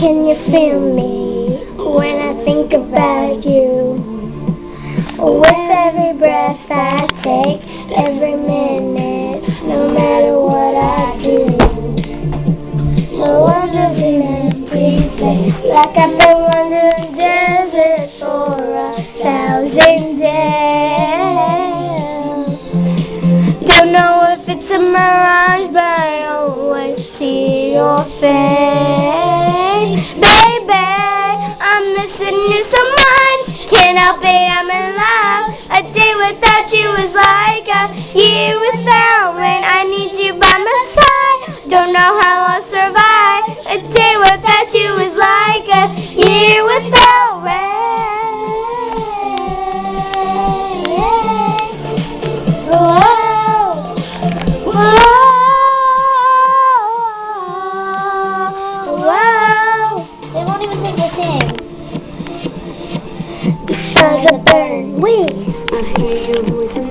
Can you feel me when I think about you? With every breath I take, every minute, no matter what I do. No wonderfully empty place, like I've been wandering desert for 1,000 days. Don't know if it's a mirage, but I always see your face. Baby, I'm missing you so much. Can't help it, I'm in love. A day without you is like a year without rain. I need you by my side. Don't know how I'll survive. A day without you is like a year without rain. Whoa, whoa, whoa. They won't even think we're saying. The sun's a burn. Wait. I hear your voice.